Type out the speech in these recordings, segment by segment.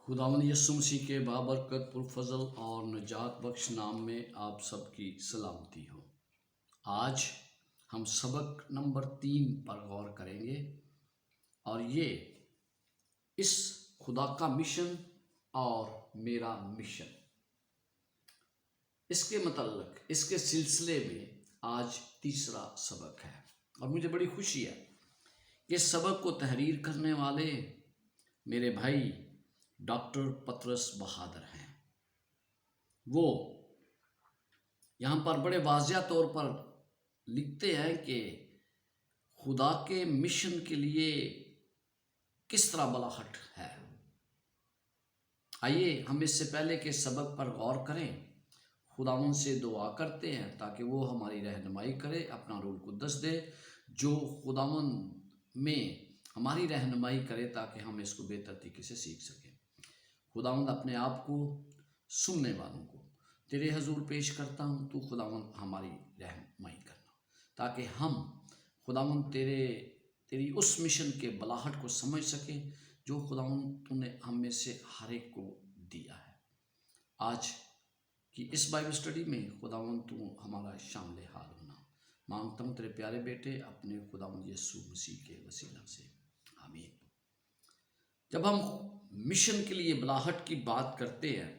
خداوند یسوع مسیح کے بابرکت پرفضل اور نجات بخش نام میں آپ سب کی سلامتی ہو۔ آج ہم سبق نمبر 3 پر غور کریں گے اور یہ اس خدا کا مشن اور میرا مشن، اس کے متعلق اس کے سلسلے میں آج تیسرا سبق ہے اور مجھے بڑی خوشی ہے کہ اس سبق کو تحریر کرنے والے میرے بھائی ڈاکٹر پطرس بہادر ہیں۔ وہ یہاں پر بڑے واضح طور پر لکھتے ہیں کہ خدا کے مشن کے لیے کس طرح بلاہٹ ہے۔ آئیے ہم اس سے پہلے کہ سبق پر غور کریں خداوند سے دعا کرتے ہیں تاکہ وہ ہماری رہنمائی کرے، اپنا روح القدس دے جو خداوند میں ہماری رہنمائی کرے تاکہ ہم اس کو بہتر طریقے سے سیکھ سکیں۔ خداوند اپنے آپ کو سننے والوں کو تیرے حضور پیش کرتا ہوں، تو خداوند ہماری رہنمائی کرنا تاکہ ہم خداوند تیری اس مشن کے بلاہٹ کو سمجھ سکیں جو خداوند تو نے ہم میں سے ہر ایک کو دیا ہے۔ آج کی اس بائبل اسٹڈی میں خداوند تو ہمارا شامل حال ہونا مانگتا ہوں تیرے پیارے بیٹے اپنے خداوند یسوع مسیح کے وسیلہ سے، آمین۔ جب ہم مشن کے لیے بلاہٹ کی بات کرتے ہیں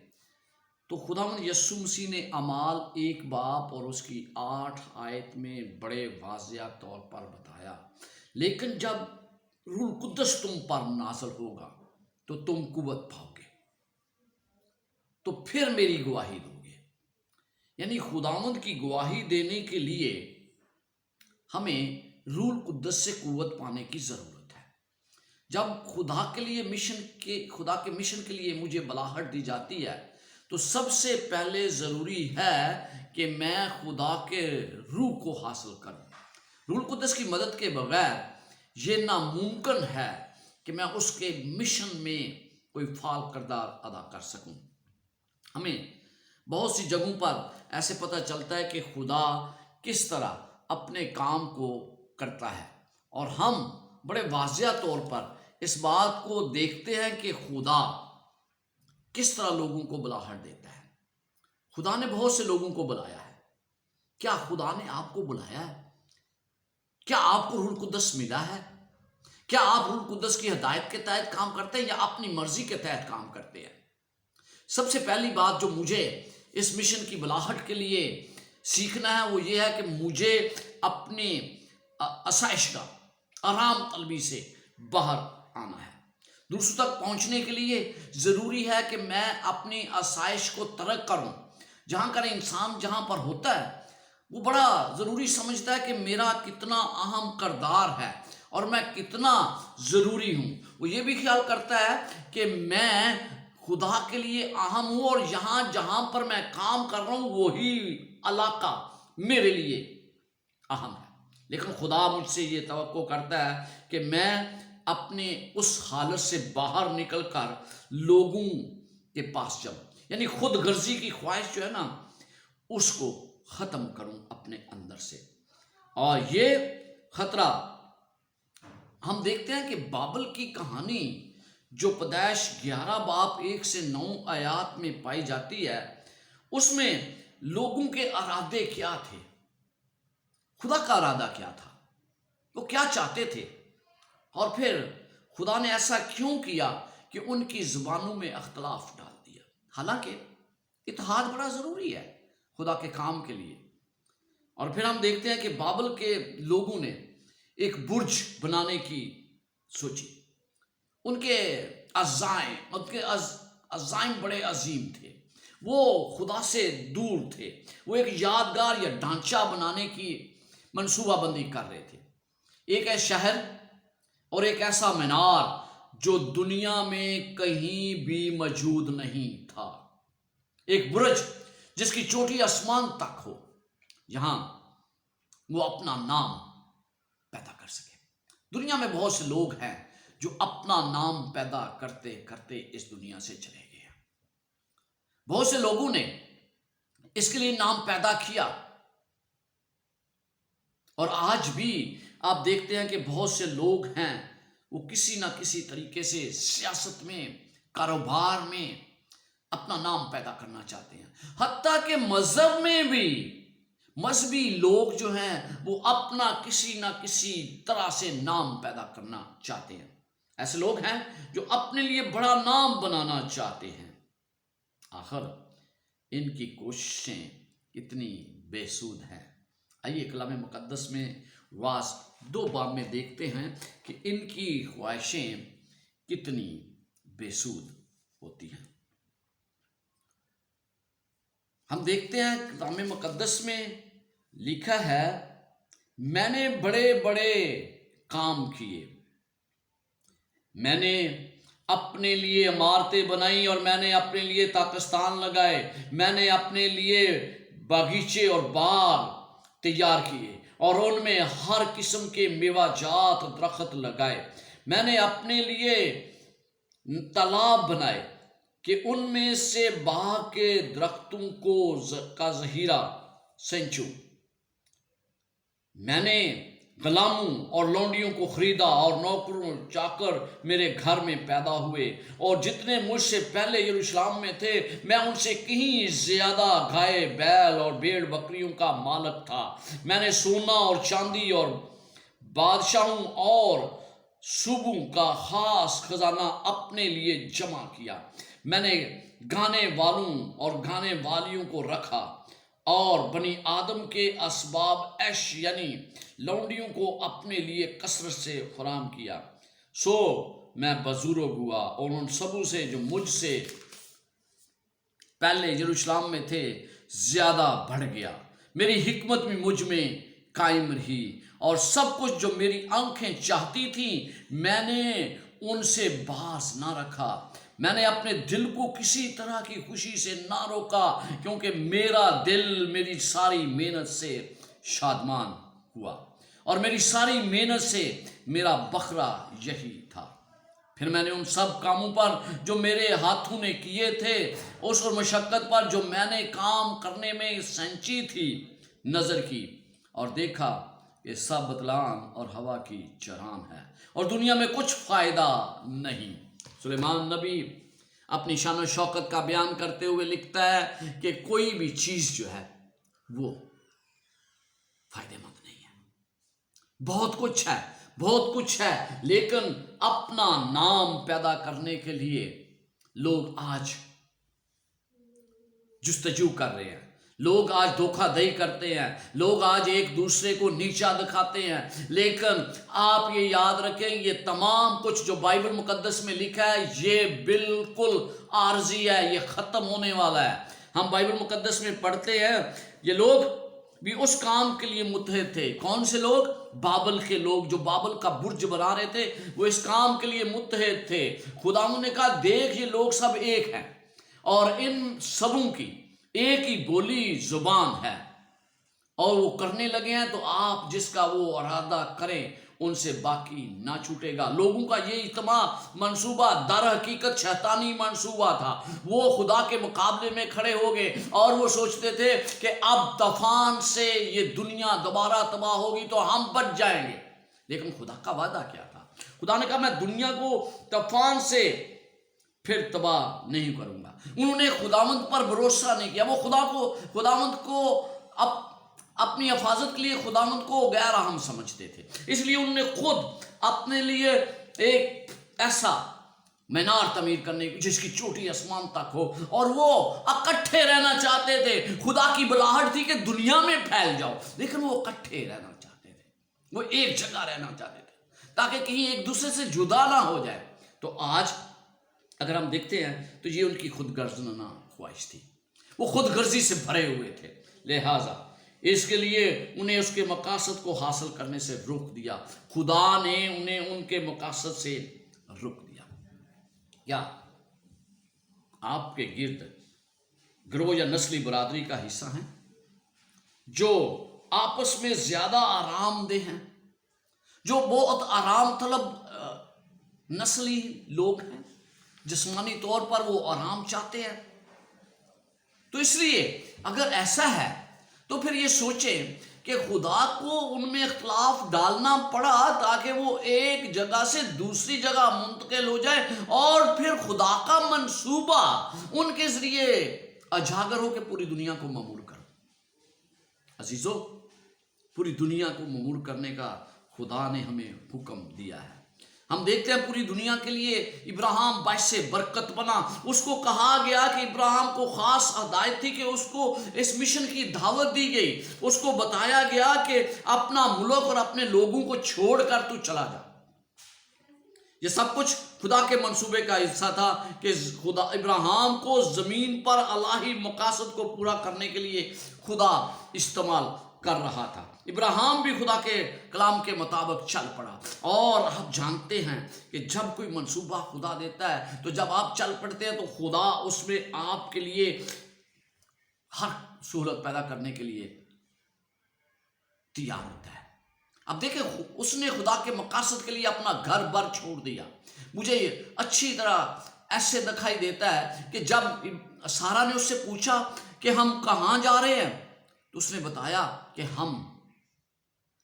تو خداوند یسوع مسیح نے اعمال 1 باب اور اس کی 8 آیت میں بڑے واضح طور پر بتایا، لیکن جب روح القدس تم پر نازل ہوگا تو تم قوت پاؤ گے، تو پھر میری گواہی دو گے۔ یعنی خداوند کی گواہی دینے کے لیے ہمیں روح القدس سے قوت پانے کی ضرورت ہے۔ جب خدا کے مشن کے لیے مجھے بلاہٹ دی جاتی ہے تو سب سے پہلے ضروری ہے کہ میں خدا کے روح کو حاصل کروں۔ روح القدس کی مدد کے بغیر یہ ناممکن ہے کہ میں اس کے مشن میں کوئی فعال کردار ادا کر سکوں۔ ہمیں بہت سی جگہوں پر ایسے پتہ چلتا ہے کہ خدا کس طرح اپنے کام کو کرتا ہے اور ہم بڑے واضح طور پر اس بات کو دیکھتے ہیں کہ خدا کس طرح لوگوں کو بلاہٹ دیتا ہے۔ خدا نے بہت سے لوگوں کو بلایا ہے۔ کیا خدا نے آپ کو بلایا ہے؟ کیا آپ کو روح القدس ملا ہے؟ کیا آپ روح القدس کی ہدایت کے تحت کام کرتے ہیں یا اپنی مرضی کے تحت کام کرتے ہیں؟ سب سے پہلی بات جو مجھے اس مشن کی بلاہٹ کے لیے سیکھنا ہے وہ یہ ہے کہ مجھے اپنی آسائش کا آرام طلبی سے باہر آنا ہے۔ دوسروں تک پہنچنے کے لیے ضروری ہے کہ میں اپنی آسائش کو ترک کروں۔ جہاں کا انسان جہاں پر ہوتا ہے وہ بڑا ضروری سمجھتا ہے کہ میرا کتنا اہم کردار ہے اور میں کتنا ضروری ہوں۔ وہ یہ بھی خیال کرتا ہے کہ میں خدا کے لیے اہم ہوں اور یہاں جہاں پر میں کام کر رہا ہوں وہی علاقہ میرے لیے اہم ہے۔ لیکن خدا مجھ سے یہ توقع کرتا ہے کہ میں اپنے اس حالت سے باہر نکل کر لوگوں کے پاس جاؤں، یعنی خود غرضی کی خواہش جو ہے نا اس کو ختم کروں اپنے اندر سے۔ اور یہ خطرہ ہم دیکھتے ہیں کہ بابل کی کہانی جو پیدائش 11 باب 1 سے 9 آیات میں پائی جاتی ہے، اس میں لوگوں کے ارادے کیا تھے، خدا کا ارادہ کیا تھا، وہ کیا چاہتے تھے، اور پھر خدا نے ایسا کیوں کیا کہ ان کی زبانوں میں اختلاف ڈال دیا۔ حالانکہ اتحاد بڑا ضروری ہے خدا کے کام کے لیے۔ اور پھر ہم دیکھتے ہیں کہ بابل کے لوگوں نے ایک برج بنانے کی سوچی۔ ان کے عزائم بڑے عظیم تھے، وہ خدا سے دور تھے، وہ ایک یادگار یا ڈھانچہ بنانے کی منصوبہ بندی کر رہے تھے۔ ایک ہے شہر اور ایک ایسا مینار جو دنیا میں کہیں بھی موجود نہیں تھا، ایک برج جس کی چوٹی آسمان تک ہو، جہاں وہ اپنا نام پیدا کر سکے۔ دنیا میں بہت سے لوگ ہیں جو اپنا نام پیدا کرتے کرتے اس دنیا سے چلے گئے ہیں۔ بہت سے لوگوں نے اس کے لیے نام پیدا کیا اور آج بھی آپ دیکھتے ہیں کہ بہت سے لوگ ہیں وہ کسی نہ کسی طریقے سے سیاست میں کاروبار میں اپنا نام پیدا کرنا چاہتے ہیں، حتیٰ کہ مذہب میں بھی مذہبی لوگ جو ہیں وہ اپنا کسی نہ کسی طرح سے نام پیدا کرنا چاہتے ہیں۔ ایسے لوگ ہیں جو اپنے لیے بڑا نام بنانا چاہتے ہیں۔ آخر ان کی کوششیں کتنی بے سود ہیں۔ آئیے کلام مقدس میں واز 2 باب میں دیکھتے ہیں کہ ان کی خواہشیں کتنی بے سود ہوتی ہیں۔ ہم دیکھتے ہیں کلام مقدس میں لکھا ہے، میں نے بڑے بڑے کام کیے، میں نے اپنے لیے عمارتیں بنائی اور میں نے اپنے لیے طاقستان لگائے، میں نے اپنے لیے باغیچے اور باغ تیار کیے اور ان میں ہر قسم کے میوہ جات درخت لگائے، میں نے اپنے لیے تالاب بنائے کہ ان میں سے باغ کے درختوں کا ذخیرہ سینچوں، میں نے غلاموں اور لونڈیوں کو خریدا اور نوکروں چاکر میرے گھر میں پیدا ہوئے، اور جتنے مجھ سے پہلے یروشلم میں تھے میں ان سے کہیں زیادہ گائے بیل اور بھیڑ بکریوں کا مالک تھا، میں نے سونا اور چاندی اور بادشاہوں اور صوبوں کا خاص خزانہ اپنے لیے جمع کیا، میں نے گانے والوں اور گانے والیوں کو رکھا اور بنی آدم کے اسباب عیش یعنی لونڈیوں کو اپنے لیے کثرت سے فراہم کیا، سو میں بزرگ ہوا اور ان سبوں سے جو مجھ سے پہلے یروشلم میں تھے زیادہ بڑھ گیا، میری حکمت بھی مجھ میں قائم رہی اور سب کچھ جو میری آنکھیں چاہتی تھیں میں نے ان سے باز نہ رکھا، میں نے اپنے دل کو کسی طرح کی خوشی سے نہ روکا، کیونکہ میرا دل میری ساری محنت سے شادمان ہوا اور میری ساری محنت سے میرا بکھرا یہی تھا۔ پھر میں نے ان سب کاموں پر جو میرے ہاتھوں نے کیے تھے، اس اور مشقت پر جو میں نے کام کرنے میں سینچی تھی نظر کی اور دیکھا کہ سب بطلان اور ہوا کی چران ہے اور دنیا میں کچھ فائدہ نہیں۔ سلیمان نبی اپنی شان و شوکت کا بیان کرتے ہوئے لکھتا ہے کہ کوئی بھی چیز جو ہے وہ فائدہ مند نہیں ہے، بہت کچھ ہے لیکن اپنا نام پیدا کرنے کے لیے لوگ آج جستجو کر رہے ہیں، لوگ آج دھوکہ دہی کرتے ہیں، لوگ آج ایک دوسرے کو نیچا دکھاتے ہیں، لیکن آپ یہ یاد رکھیں یہ تمام کچھ جو بائبل مقدس میں لکھا ہے یہ بالکل عارضی ہے، یہ ختم ہونے والا ہے۔ ہم بائبل مقدس میں پڑھتے ہیں یہ لوگ بھی اس کام کے لیے متحد تھے۔ کون سے لوگ؟ بابل کے لوگ جو بابل کا برج بنا رہے تھے، وہ اس کام کے لیے متحد تھے۔ خداوند نے کہا دیکھ یہ لوگ سب ایک ہیں اور ان سبوں کی ایک ہی بولی زبان ہے اور وہ کرنے لگے ہیں، تو آپ جس کا وہ ارادہ کریں ان سے باقی نہ چھوٹے گا۔ لوگوں کا یہ اجتماع منصوبہ در حقیقت شیطانی منصوبہ تھا، وہ خدا کے مقابلے میں کھڑے ہو گئے اور وہ سوچتے تھے کہ اب طوفان سے یہ دنیا دوبارہ تباہ ہوگی تو ہم بچ جائیں گے، لیکن خدا کا وعدہ کیا تھا؟ خدا نے کہا میں دنیا کو طوفان سے پھر تباہ نہیں کروں گا۔ انہوں نے خداوند پر بھروسہ نہیں کیا، وہ خداوند کو اپنی حفاظت کے لیے خداوند کو غیر اہم سمجھتے تھے، اس لیے انہوں نے خود اپنے لیے ایک ایسا مینار تعمیر کرنے کی جس کی چوٹی آسمان تک ہو، اور وہ اکٹھے رہنا چاہتے تھے۔ خدا کی بلاہٹ تھی کہ دنیا میں پھیل جاؤ، لیکن وہ اکٹھے رہنا چاہتے تھے، وہ ایک جگہ رہنا چاہتے تھے تاکہ کہیں ایک دوسرے سے جدا نہ ہو جائے۔ تو آج اگر ہم دیکھتے ہیں تو یہ ان کی خود غرضانہ خواہش تھی، وہ خود غرضی سے بھرے ہوئے تھے، لہٰذا اس کے لیے انہیں اس کے مقاصد کو حاصل کرنے سے روک دیا۔ خدا نے انہیں ان کے مقاصد سے روک دیا۔ کیا آپ کے گرد گروہ یا نسلی برادری کا حصہ ہیں جو آپس میں زیادہ آرام دہ ہیں، جو بہت آرام طلب نسلی لوگ ہیں، جسمانی طور پر وہ آرام چاہتے ہیں؟ تو اس لیے اگر ایسا ہے تو پھر یہ سوچیں کہ خدا کو ان میں اختلاف ڈالنا پڑا تاکہ وہ ایک جگہ سے دوسری جگہ منتقل ہو جائے، اور پھر خدا کا منصوبہ ان کے ذریعے اجاگر ہو کے پوری دنیا کو معمور کرو۔ عزیزو، پوری دنیا کو معمور کرنے کا خدا نے ہمیں حکم دیا ہے۔ ہم دیکھتے ہیں پوری دنیا کے لیے ابراہیم باعث برکت بنا۔ اس کو کہا گیا کہ ابراہیم کو خاص ہدایت تھی کہ اس کو اس مشن کی دعوت دی گئی، اس کو بتایا گیا کہ اپنا ملک اور اپنے لوگوں کو چھوڑ کر تو چلا جا۔ یہ سب کچھ خدا کے منصوبے کا حصہ تھا کہ خدا ابراہیم کو زمین پر الہی مقاصد کو پورا کرنے کے لیے خدا استعمال کر رہا تھا۔ ابراہیم بھی خدا کے کلام کے مطابق چل پڑا، اور آپ جانتے ہیں کہ جب کوئی منصوبہ خدا دیتا ہے تو جب آپ چل پڑتے ہیں تو خدا اس میں آپ کے لیے ہر سہولت پیدا کرنے کے لیے تیار ہوتا ہے۔ اب دیکھیں، اس نے خدا کے مقاصد کے لیے اپنا گھر بار چھوڑ دیا۔ مجھے اچھی طرح ایسے دکھائی دیتا ہے کہ جب سارا نے اس سے پوچھا کہ ہم کہاں جا رہے ہیں تو اس نے بتایا کہ ہم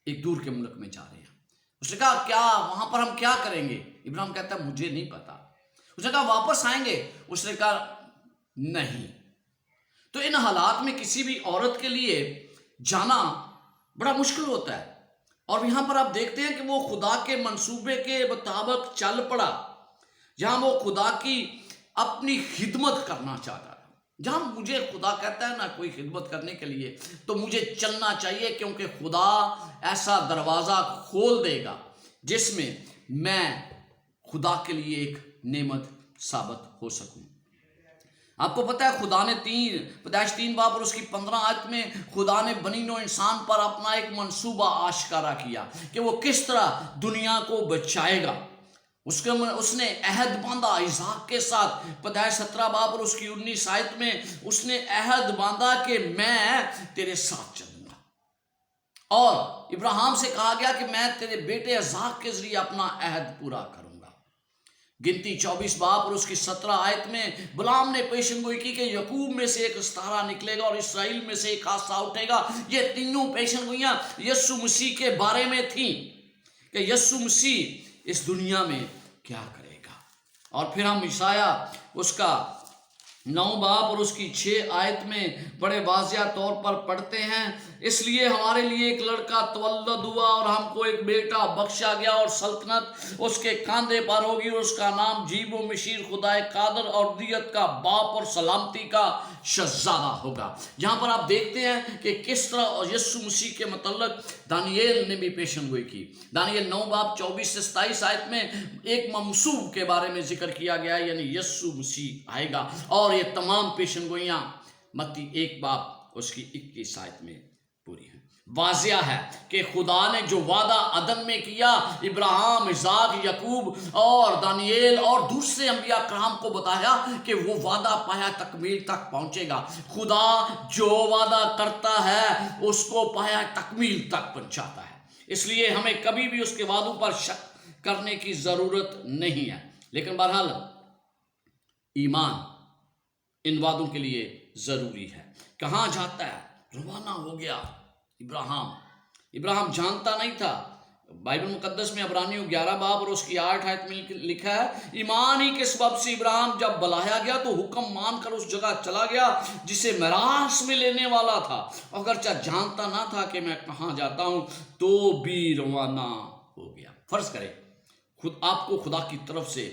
ایک دور کے ملک میں جا رہے ہیں۔ اس نے کہا کیا وہاں پر ہم کیا کریں گے؟ ابراہیم کہتا ہے مجھے نہیں پتا۔ اس نے کہا واپس آئیں گے؟ اس نے کہا نہیں۔ تو ان حالات میں کسی بھی عورت کے لیے جانا بڑا مشکل ہوتا ہے، اور یہاں پر آپ دیکھتے ہیں کہ وہ خدا کے منصوبے کے مطابق چل پڑا، جہاں وہ خدا کی اپنی خدمت کرنا چاہتا ہے۔ جہاں مجھے خدا کہتا ہے نا کوئی خدمت کرنے کے لیے، تو مجھے چلنا چاہیے، کیونکہ خدا ایسا دروازہ کھول دے گا جس میں میں خدا کے لیے ایک نعمت ثابت ہو سکوں۔ آپ کو پتہ ہے خدا نے پیدائش 3 باب اور اس کی 15 آیت میں خدا نے بنی نوع انسان پر اپنا ایک منصوبہ آشکارا کیا کہ وہ کس طرح دنیا کو بچائے گا۔ اس نے عہد باندھا اسحاق کے ساتھ۔ پیدائش 17 باب اور اس کی 19 آیت میں اس نے عہد باندھا کہ میں تیرے ساتھ چلوں گا، اور ابراہیم سے کہا گیا کہ میں تیرے بیٹے اسحاق کے ذریعے اپنا عہد پورا کروں گا۔ گنتی 24 باب اور اس کی 17 آیت میں بلعام نے پیشن گوئی کی کہ یعقوب میں سے ایک ستارہ نکلے گا اور اسرائیل میں سے ایک حادثہ اٹھے گا۔ یہ تینوں پیشن گوئیاں یسوع مسیح کے بارے میں تھیں کہ یسوع مسیح اس دنیا میں کیا کرے گا۔ اور پھر ہم عیسائیٰ اس کا 9 باب اور اس کی 6 آیت میں بڑے واضح طور پر پڑھتے ہیں، اس لیے ہمارے لیے ایک لڑکا تولد ہوا اور ہم کو ایک بیٹا بخشا گیا، اور سلطنت اس کے کاندھے پر ہوگی، اور اس کا نام عجیب و مشیر، خدائے قادر، اور دیت کا باپ، اور سلامتی کا شہزادہ ہوگا۔ یہاں پر آپ دیکھتے ہیں کہ کس طرح یسوع مسیح کے متعلق دانییل نے بھی پیشن گوئی کی۔ دانییل 9 باب 24 سے 27 آیت میں ایک منصوب کے بارے میں ذکر کیا گیا ہے، یعنی یسوع مسیح آئے گا، اور یہ تمام پیشن گوئیاں متی 1 باب اس کی 21 آیت میں پوری ہیں۔ واضح ہے کہ خدا نے جو وعدہ عدن میں کیا ابراہیم، اسحاق، یعقوب اور دانییل اور دوسرے انبیاء کرام کو بتایا کہ وہ وعدہ پایا تکمیل تک پہنچے گا۔ خدا جو وعدہ کرتا ہے اس کو پایا تکمیل تک پہنچاتا ہے، اس لیے ہمیں کبھی بھی اس کے وعدوں پر شک کرنے کی ضرورت نہیں ہے۔ لیکن بہرحال ایمان ان وعدوں کے لیے ضروری ہے۔ کہاں جاتا ہے؟ روانہ ہو گیا ابراہیم جانتا نہیں تھا۔ بائبل مقدس میں عبرانیوں 11 باب اور اس کی 8 آیت میں لکھا ہے، ایمان ہی کے سبب سے ابراہیم جب بلایا گیا تو حکم مان کر اس جگہ چلا گیا جسے میراث میں لینے والا تھا، اگرچہ جانتا نہ تھا کہ میں کہاں جاتا ہوں، تو بھی روانہ ہو گیا۔ فرض کرے آپ کو خدا کی طرف سے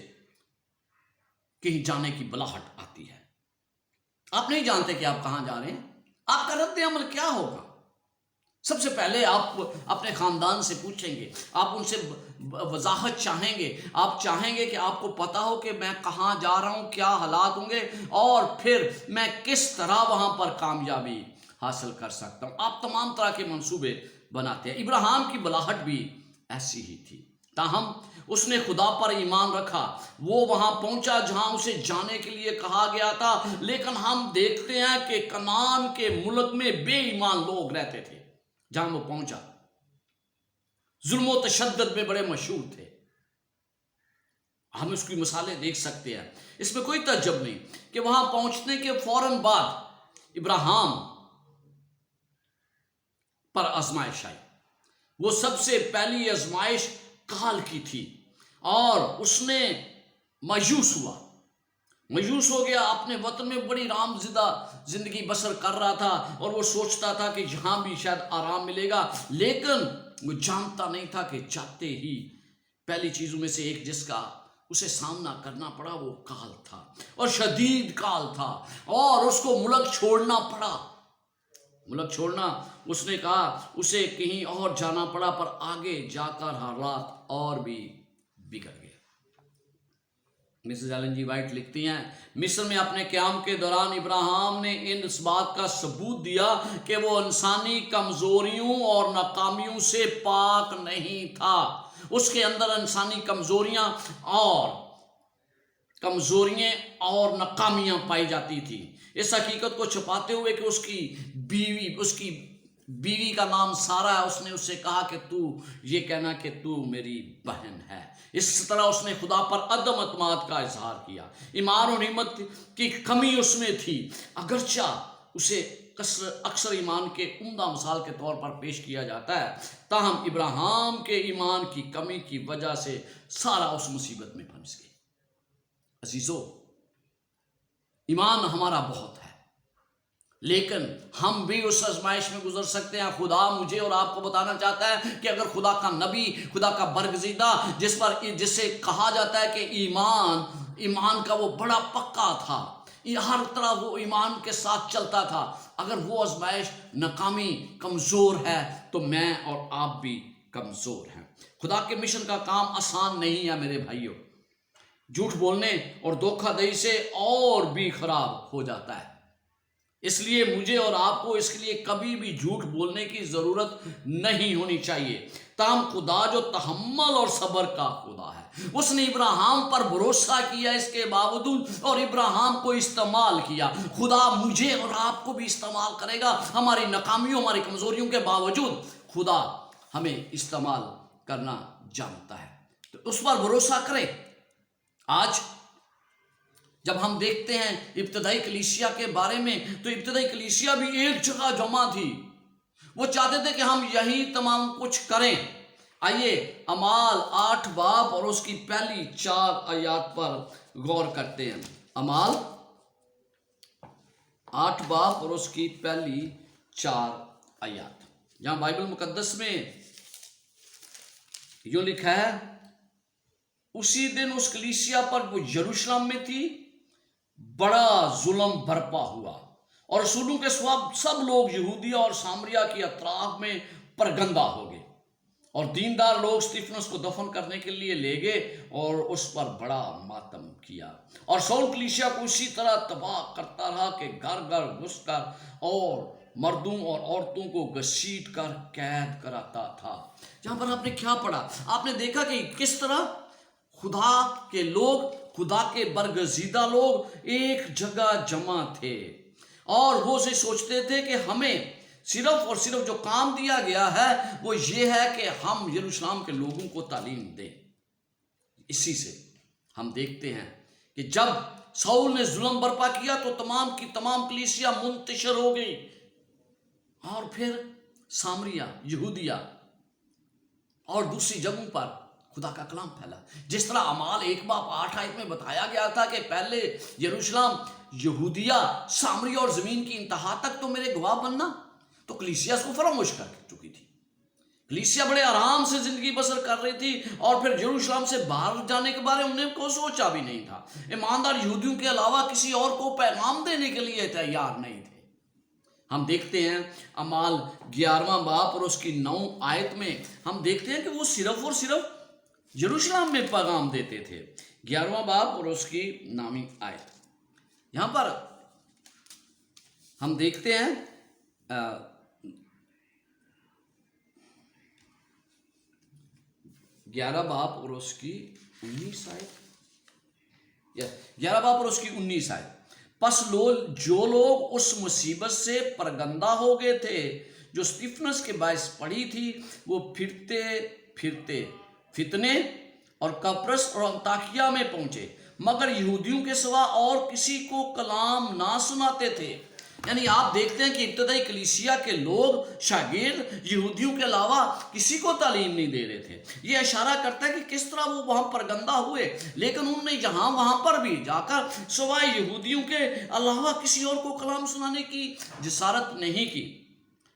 کہیں جانے کی بلاہٹ آتی ہے، آپ نہیں جانتے کہ آپ کہاں جا رہے ہیں، آپ کا رد عمل کیا ہوگا؟ سب سے پہلے آپ اپنے خاندان سے پوچھیں گے، آپ ان سے وضاحت چاہیں گے، آپ چاہیں گے کہ آپ کو پتا ہو کہ میں کہاں جا رہا ہوں، کیا حالات ہوں گے، اور پھر میں کس طرح وہاں پر کامیابی حاصل کر سکتا ہوں۔ آپ تمام طرح کے منصوبے بناتے ہیں۔ ابراہیم کی بلاہٹ بھی ایسی ہی تھی، تاہم اس نے خدا پر ایمان رکھا، وہ وہاں پہنچا جہاں اسے جانے کے لیے کہا گیا تھا۔ لیکن ہم دیکھتے ہیں کہ کنعان کے ملک میں بے ایمان لوگ رہتے تھے۔ جہاں وہ پہنچا ظلم و تشدد میں بڑے مشہور تھے، ہم اس کی مثالیں دیکھ سکتے ہیں۔ اس میں کوئی تعجب نہیں کہ وہاں پہنچنے کے فوراً بعد ابراہیم پر آزمائش آئی۔ وہ سب سے پہلی آزمائش کال کی تھی، اور اس نے مایوس ہوا، مایوس ہو گیا، اپنے وطن میں بڑی آرام زدہ زندگی بسر کر رہا تھا اور وہ سوچتا تھا کہ یہاں بھی شاید آرام ملے گا، لیکن وہ جانتا نہیں تھا کہ جاتے ہی پہلی چیزوں میں سے ایک جس کا اسے سامنا کرنا پڑا وہ کال تھا، اور شدید کال تھا، اور اس کو ملک چھوڑنا پڑا۔ ملک چھوڑنا، اس نے کہا اسے کہیں اور جانا پڑا، پر آگے جا کر حالات اور بھی بگڑ گئے۔ مسز ایلن جی وائٹ لکھتی ہیں، مصر میں اپنے قیام کے دوران ابراہیم نے اس بات کا ثبوت دیا کہ وہ انسانی کمزوریوں اور ناکامیوں سے پاک نہیں تھا۔ اس کے اندر انسانی کمزوریاں اور ناکامیاں پائی جاتی تھی۔ اس حقیقت کو چھپاتے ہوئے کہ اس کی بیوی کا نام سارہ ہے، اس نے اس سے کہا کہ تو یہ کہنا کہ تو میری بہن ہے۔ اس طرح اس نے خدا پر عدم اعتماد کا اظہار کیا۔ ایمان اور ہمت کی کمی اس میں تھی، اگرچہ اسے اکثر ایمان کے عمدہ مثال کے طور پر پیش کیا جاتا ہے، تاہم ابراہیم کے ایمان کی کمی کی وجہ سے سارہ اس مصیبت میں پھنس گئی۔ عزیزو، ایمان ہمارا بہت ہے، لیکن ہم بھی اس آزمائش میں گزر سکتے ہیں۔ خدا مجھے اور آپ کو بتانا چاہتا ہے کہ اگر خدا کا نبی، خدا کا برگزیدہ، جس سے کہا جاتا ہے کہ ایمان کا وہ بڑا پکا تھا، ہر طرح وہ ایمان کے ساتھ چلتا تھا، اگر وہ آزمائش ناکامی کمزور ہے تو میں اور آپ بھی کمزور ہیں۔ خدا کے مشن کا کام آسان نہیں ہے میرے بھائیوں۔ جھوٹ بولنے اور دھوکہ دہی سے اور بھی خراب ہو جاتا ہے۔ اس لیے مجھے اور آپ کو اس کے لیے کبھی بھی جھوٹ بولنے کی ضرورت نہیں ہونی چاہیے۔ تاہم خدا جو تحمل اور صبر کا خدا ہے، اس نے ابراہیم پر بھروسہ کیا اس کے باوجود، اور ابراہیم کو استعمال کیا۔ خدا مجھے اور آپ کو بھی استعمال کرے گا، ہماری ناکامیوں، ہماری کمزوریوں کے باوجود خدا ہمیں استعمال کرنا جانتا ہے، تو اس پر بھروسہ کریں۔ آج جب ہم دیکھتے ہیں ابتدائی کلیسیا کے بارے میں، تو ابتدائی کلیسیا بھی ایک جگہ جمع تھی، وہ چاہتے تھے کہ ہم یہی تمام کچھ کریں۔ آئیے اعمال 8 باب اور اس کی پہلی 4 آیات پر غور کرتے ہیں۔ اعمال 8 باب اور اس کی پہلی 4 آیات، جہاں بائبل مقدس میں یوں لکھا ہے، اسی دن اس کلیسیا پر وہ یروشلم میں تھی، بڑا ظلم برپا ہوا، اور رسولوں کے سب لوگ یہودیہ اور سامریہ کی اطراف میں پرگندہ ہو گئے، اور دیندار لوگ استفانس کو دفن کرنے کے لیے لے گئے اور اس پر بڑا ماتم کیا، اور سول کلیسیا کو اسی طرح تباہ کرتا رہا کہ گھر گھر گھس کر اور مردوں اور عورتوں کو گھسیٹ کر قید کراتا تھا۔ جہاں پر آپ نے کیا پڑھا؟ آپ نے دیکھا کہ کس طرح خدا کے لوگ، خدا کے برگزیدہ لوگ ایک جگہ جمع تھے، اور وہ سے سوچتے تھے کہ ہمیں صرف اور صرف جو کام دیا گیا ہے وہ یہ ہے کہ ہم یروشلم کے لوگوں کو تعلیم دیں۔ اسی سے ہم دیکھتے ہیں کہ جب ساؤل نے ظلم برپا کیا تو تمام کی تمام کلیسیا منتشر ہو گئی، اور پھر سامریہ، یہودیہ اور دوسری جگہوں پر خدا کا کلام پھیلا۔ جس طرح اعمال 1 باب 8 آیت میں بتایا گیا تھا کہ پہلے یروشلم، یہودیہ، سامریہ اور زمین کی انتہا تک تو میرے گواہ بننا، تو کلیسیا اس کو فراموش کر چکی تھی۔ کلیسیا بڑے آرام سے زندگی بسر کر رہی تھی، اور پھر یروشلم سے باہر جانے کے بارے انہیں کو سوچا بھی نہیں تھا۔ ایماندار یہودیوں کے علاوہ کسی اور کو پیغام دینے کے لیے تیار نہیں تھے۔ ہم دیکھتے ہیں اعمال 11واں باب اور اس کی 9 آیت میں ہم دیکھتے ہیں کہ وہ صرف اور صرف یروشلم میں پیغام دیتے تھے۔ 11واں باب اور اس کی 9ویں آیت، یہاں پر ہم دیکھتے ہیں 11 باب اور اس کی 19 آیت، 11 باب اور اس کی 19 آیت، پس جو لوگ اس مصیبت سے پرگندہ ہو گئے تھے جو استفانس کے باعث پڑی تھی، وہ پھرتے پھرتے فتنے اور قبرص اور انطاکیہ میں پہنچے، مگر یہودیوں کے سوا اور کسی کو کلام نہ سناتے تھے۔ یعنی آپ دیکھتے ہیں کہ ابتدائی کلیسیا کے لوگ شاگرد یہودیوں کے علاوہ کسی کو تعلیم نہیں دے رہے تھے۔ یہ اشارہ کرتا ہے کہ کس طرح وہ وہاں پر گندہ ہوئے، لیکن انہوں نے یہاں وہاں پر بھی جا کر سوائے یہودیوں کے علاوہ کسی اور کو کلام سنانے کی جسارت نہیں کی۔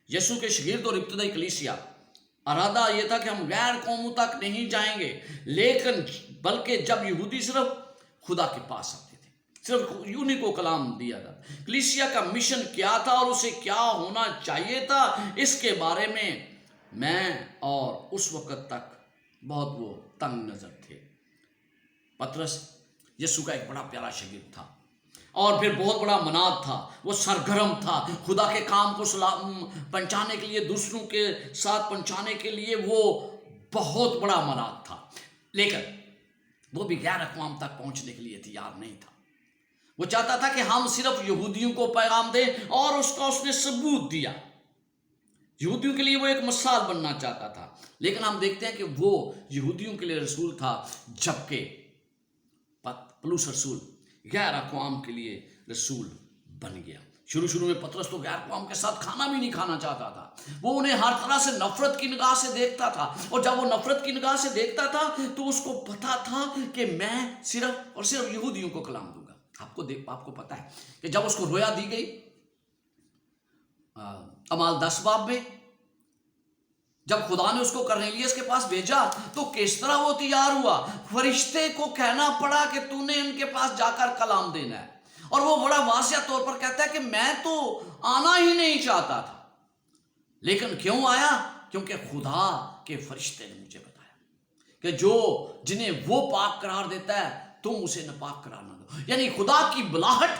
یسوع کے شاگرد اور ابتدائی کلیسیا ارادہ یہ تھا کہ ہم غیر قوموں تک نہیں جائیں گے، لیکن بلکہ جب یہودی صرف خدا کے پاس آتے تھے، صرف انہیں کو کلام دیا تھا۔ کلیسیا کا مشن کیا تھا اور اسے کیا ہونا چاہیے تھا، اس کے بارے میں اور اس وقت تک بہت وہ تنگ نظر تھے۔ پطرس یسوع کا ایک بڑا پیارا شاگرد تھا اور پھر بہت بڑا مناد تھا، وہ سرگرم تھا خدا کے کام کو پہنچانے کے لیے، دوسروں کے ساتھ پہنچانے کے لیے وہ بہت بڑا مناد تھا، لیکن وہ بھی غیر اقوام تک پہنچنے کے لیے تیار نہیں تھا۔ وہ چاہتا تھا کہ ہم صرف یہودیوں کو پیغام دیں، اور اس کا اس نے ثبوت دیا۔ یہودیوں کے لیے وہ ایک مثال بننا چاہتا تھا، لیکن ہم دیکھتے ہیں کہ وہ یہودیوں کے لیے رسول تھا، جبکہ پولس رسول غیر اقوام کے لیے رسول بن گیا۔ شروع میں پطرس تو غیر اقوام کے ساتھ کھانا بھی نہیں کھانا چاہتا تھا، وہ انہیں ہر طرح سے نفرت کی نگاہ سے دیکھتا تھا، اور جب وہ نفرت کی نگاہ سے دیکھتا تھا تو اس کو پتا تھا کہ میں صرف اور صرف یہودیوں کو کلام دوں گا۔ آپ کو پتا ہے کہ جب اس کو رویا دی گئی اعمال 10 باب میں، جب خدا نے اس کو کرنیلیس کے پاس بھیجا تو کس طرح وہ تیار ہوا، فرشتے کو کہنا پڑا کہ تو نے ان کے پاس جا کر کلام دینا ہے، اور وہ بڑا واضح طور پر کہتا ہے کہ میں تو آنا ہی نہیں چاہتا تھا، لیکن کیوں آیا؟ کیونکہ خدا کے فرشتے نے مجھے بتایا کہ جنہیں وہ پاک قرار دیتا ہے تم اسے ناپاک قرار نہ دو۔ یعنی خدا کی بلاہٹ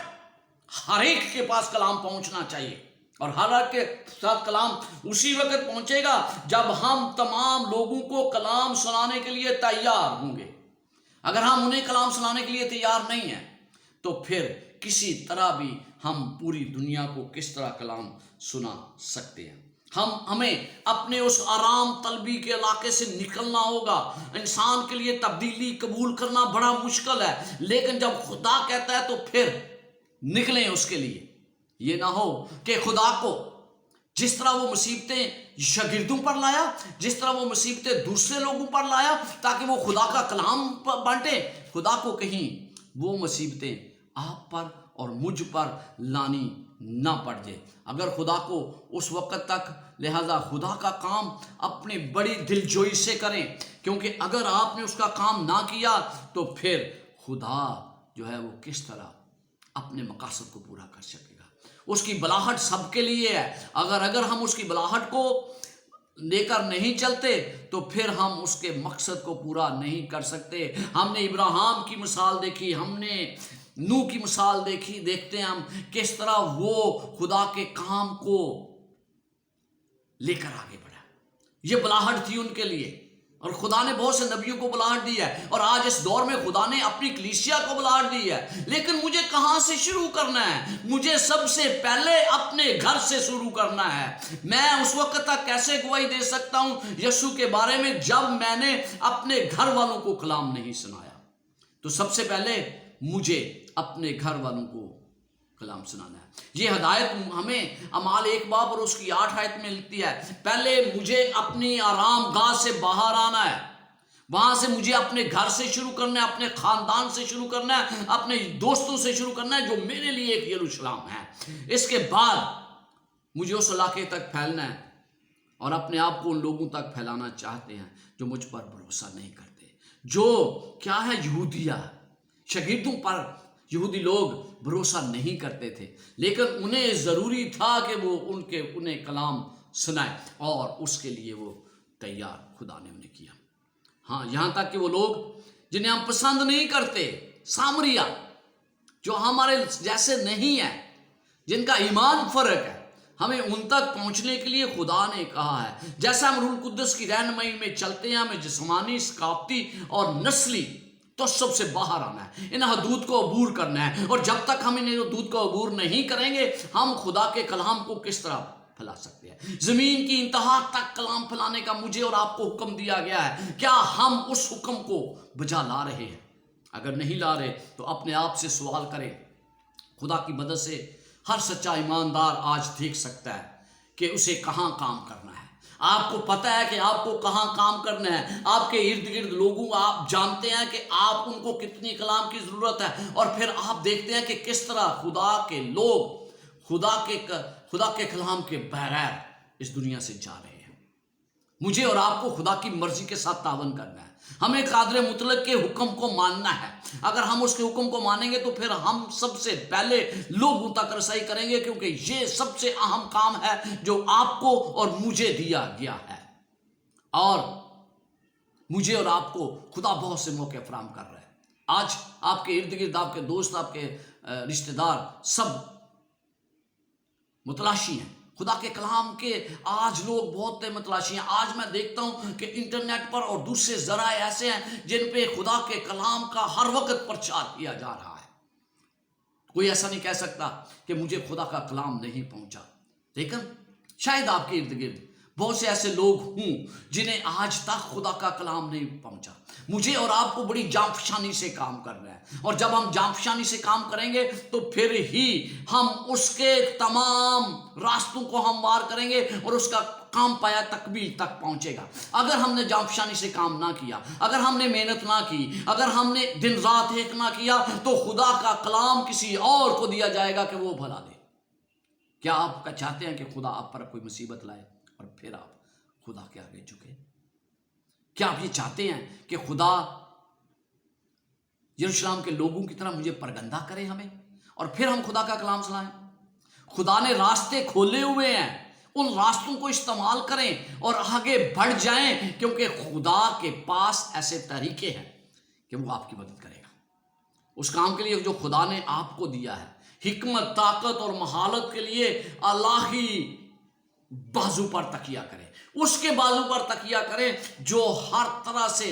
ہر ایک کے پاس کلام پہنچنا چاہیے، اور ہر ایک کے ساتھ کلام اسی وقت پہنچے گا جب ہم تمام لوگوں کو کلام سنانے کے لیے تیار ہوں گے۔ اگر ہم انہیں کلام سنانے کے لیے تیار نہیں ہیں تو پھر کسی طرح بھی ہم پوری دنیا کو کس طرح کلام سنا سکتے ہیں؟ ہمیں اپنے اس آرام طلبی کے علاقے سے نکلنا ہوگا۔ انسان کے لیے تبدیلی قبول کرنا بڑا مشکل ہے، لیکن جب خدا کہتا ہے تو پھر نکلیں اس کے لیے۔ یہ نہ ہو کہ خدا کو جس طرح وہ مصیبتیں شاگردوں پر لایا، جس طرح وہ مصیبتیں دوسرے لوگوں پر لایا تاکہ وہ خدا کا کلام بانٹے، خدا کو کہیں وہ مصیبتیں آپ پر اور مجھ پر لانی نہ پڑ جائے۔ اگر خدا کو اس وقت تک، لہذا خدا کا کام اپنی بڑی دلجوئی سے کریں، کیونکہ اگر آپ نے اس کا کام نہ کیا تو پھر خدا جو ہے وہ کس طرح اپنے مقاصد کو پورا کر سکے گا۔ اس کی بلاہٹ سب کے لیے ہے، اگر ہم اس کی بلاہٹ کو لے کر نہیں چلتے تو پھر ہم اس کے مقصد کو پورا نہیں کر سکتے۔ ہم نے ابراہیم کی مثال دیکھی، ہم نے نوح کی مثال دیکھی، دیکھتے ہیں ہم کس طرح وہ خدا کے کام کو لے کر آگے بڑھا۔ یہ بلاہٹ تھی ان کے لیے، اور خدا نے بہت سے نبیوں کو بلاہٹ دی ہے، اور آج اس دور میں خدا نے اپنی کلیسیا کو بلاہٹ دی ہے، لیکن مجھے کہاں سے شروع کرنا ہے؟ مجھے سب سے پہلے اپنے گھر سے شروع کرنا ہے۔ میں اس وقت تک کیسے گواہی دے سکتا ہوں یسوع کے بارے میں جب میں نے اپنے گھر والوں کو کلام نہیں سنایا؟ تو سب سے پہلے مجھے اپنے گھر والوں کو کلام سنانا ہے۔ یہ ہدایت ہمیں اعمال 1 باب اور اس کی 8 آیت میں ملتی ہے۔ پہلے مجھے اپنی آرام گاہ سے باہر آنا ہے، وہاں سے مجھے اپنے گھر سے شروع کرنا ہے، اپنے خاندان سے شروع کرنا ہے، اپنے دوستوں سے شروع کرنا ہے جو میرے لیے ایک یروشلم ہے۔ اس کے بعد مجھے اس علاقے تک پھیلنا ہے، اور اپنے آپ کو ان لوگوں تک پھیلانا چاہتے ہیں جو مجھ پر بھروسہ نہیں کرتے، جو کیا ہے یہودیہ، شاگردوں پر یہودی لوگ بھروسہ نہیں کرتے تھے، لیکن انہیں ضروری تھا کہ وہ انہیں کلام سنائے، اور اس کے لیے وہ تیار خدا نے انہیں کیا۔ ہاں، یہاں تک کہ وہ لوگ جنہیں ہم پسند نہیں کرتے، سامریہ، جو ہمارے جیسے نہیں ہیں، جن کا ایمان فرق ہے، ہمیں ان تک پہنچنے کے لیے خدا نے کہا ہے۔ جیسا ہم روح القدس کی رہنمائی میں چلتے ہیں، ہمیں جسمانی، ثقافتی اور نسلی تو سب سے باہر آنا ہے، ان حدود کو عبور کرنا ہے، اور جب تک ہم ان حدود کو عبور نہیں کریں گے ہم خدا کے کلام کو کس طرح پھیلا سکتے ہیں؟ زمین کی انتہا تک کلام پھیلانے کا مجھے اور آپ کو حکم دیا گیا ہے۔ کیا ہم اس حکم کو بجا لا رہے ہیں؟ اگر نہیں لا رہے تو اپنے آپ سے سوال کریں۔ خدا کی مدد سے ہر سچا ایماندار آج دیکھ سکتا ہے کہ اسے کہاں کام کرنا ہے۔ آپ کو پتہ ہے کہ آپ کو کہاں کام کرنا ہے۔ آپ کے ارد گرد لوگوں کو آپ جانتے ہیں کہ آپ ان کو کتنی کلام کی ضرورت ہے، اور پھر آپ دیکھتے ہیں کہ کس طرح خدا کے لوگ خدا کے کلام کے بغیر اس دنیا سے جا رہے ہیں۔ مجھے اور آپ کو خدا کی مرضی کے ساتھ تعاون کرنا ہے۔ ہمیں قادر مطلق کے حکم کو ماننا ہے۔ اگر ہم اس کے حکم کو مانیں گے تو پھر ہم سب سے پہلے لوگوں تک رسائی کریں گے، کیونکہ یہ سب سے اہم کام ہے جو آپ کو اور مجھے دیا گیا ہے۔ اور مجھے اور آپ کو خدا بہت سے موقع فراہم کر رہا ہے۔ آج آپ کے ارد گرد آپ کے دوست، آپ کے رشتہ دار سب متلاشی ہیں خدا کے کلام کے۔ آج لوگ بہت متلاشی ہیں۔ آج میں دیکھتا ہوں کہ انٹرنیٹ پر اور دوسرے ذرائع ایسے ہیں جن پہ خدا کے کلام کا ہر وقت پرچار کیا جا رہا ہے۔ کوئی ایسا نہیں کہہ سکتا کہ مجھے خدا کا کلام نہیں پہنچا، لیکن شاید آپ کے ارد گرد بہت سے ایسے لوگ ہوں جنہیں آج تک خدا کا کلام نہیں پہنچا۔ مجھے اور آپ کو بڑی جانفشانی سے کام کرنا ہے، اور جب ہم جانفشانی سے کام کریں گے تو پھر ہی ہم اس کے تمام راستوں کو ہموار کریں گے اور اس کا کام پایا تکمیل تک پہنچے گا۔ اگر ہم نے جانفشانی سے کام نہ کیا، اگر ہم نے محنت نہ کی، اگر ہم نے دن رات ایک نہ کیا، تو خدا کا کلام کسی اور کو دیا جائے گا کہ وہ بھلا دے۔ کیا آپ کا چاہتے ہیں کہ خدا آپ پر کوئی مصیبت لائے اور پھر آپ خدا کے آگے جھکے؟ کیا آپ یہ چاہتے ہیں کہ خدا یروشلم کے لوگوں کی طرح مجھے پرگندہ کرے ہمیں، اور پھر ہم خدا کا کلام سنائیں؟ خدا نے راستے کھولے ہوئے ہیں، ان راستوں کو استعمال کریں اور آگے بڑھ جائیں، کیونکہ خدا کے پاس ایسے طریقے ہیں کہ وہ آپ کی مدد کرے گا اس کام کے لیے جو خدا نے آپ کو دیا ہے۔ حکمت، طاقت اور مہارت کے لیے الہی بازو پر تکیہ کریں، اس کے بازو پر تکیہ کریں جو ہر طرح سے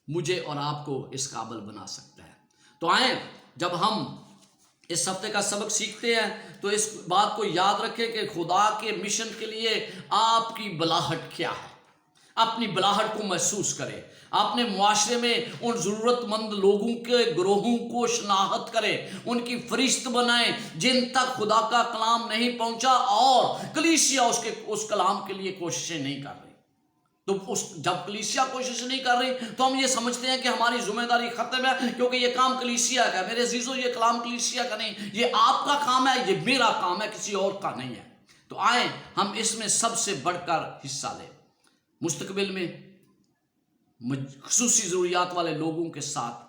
مجھے اور آپ کو اس قابل بنا سکتا ہے۔ تو آئیں، جب ہم اس ہفتے کا سبق سیکھتے ہیں تو اس بات کو یاد رکھیں کہ خدا کے مشن کے لیے آپ کی بلاہٹ کیا ہے۔ اپنی بلاہٹ کو محسوس کریں، اپنے معاشرے میں ان ضرورت مند لوگوں کے گروہوں کو شناخت کریں، ان کی فہرست بنائیں جن تک خدا کا کلام نہیں پہنچا، اور کلیسیا اس کلام کے لیے کوششیں نہیں کر رہی۔ تو جب کلیسیا کوشش نہیں کر رہی تو ہم یہ سمجھتے ہیں کہ ہماری ذمہ داری ختم ہے، کیونکہ یہ کام کلیسیا کا ہے۔ میرے عزیزو، یہ کلام کلیسیا کا نہیں، یہ آپ کا کام ہے، یہ میرا کام ہے، کسی اور کا نہیں ہے۔ تو آئیں ہم اس میں سب سے بڑھ کر حصہ لیں۔ مستقبل میں خصوصی ضروریات والے لوگوں کے ساتھ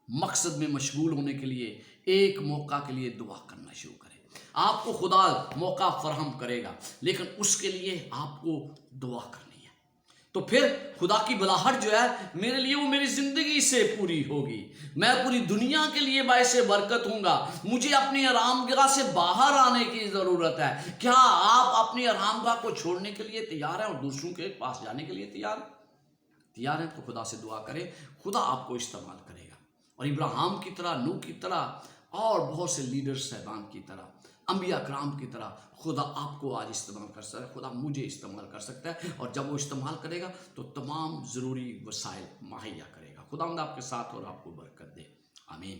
مقصد میں مشغول ہونے کے لیے ایک موقع کے لیے دعا کرنا شروع کریں۔ آپ کو خدا موقع فراہم کرے گا، لیکن اس کے لیے آپ کو دعا کرنی ہے۔ تو پھر خدا کی بلاہٹ جو ہے میرے لیے، وہ میری زندگی سے پوری ہوگی۔ میں پوری دنیا کے لیے باعث برکت ہوں گا۔ مجھے اپنی آرام گاہ سے باہر آنے کی ضرورت ہے۔ کیا آپ اپنی آرام گاہ کو چھوڑنے کے لیے تیار ہیں اور دوسروں کے پاس جانے کے لیے تیار ہیں؟ تو خدا سے دعا کریں، خدا آپ کو استعمال کرے گا، اور ابراہیم کی طرح، نوح کی طرح، اور بہت سے لیڈر صاحبان کی طرح، انبیاء کرام کی طرح خدا آپ کو آج استعمال کر سکتا ہے۔ خدا مجھے استعمال کر سکتا ہے، اور جب وہ استعمال کرے گا تو تمام ضروری وسائل مہیا کرے گا۔ خدا آپ کے ساتھ اور آپ کو برکت دے، آمین۔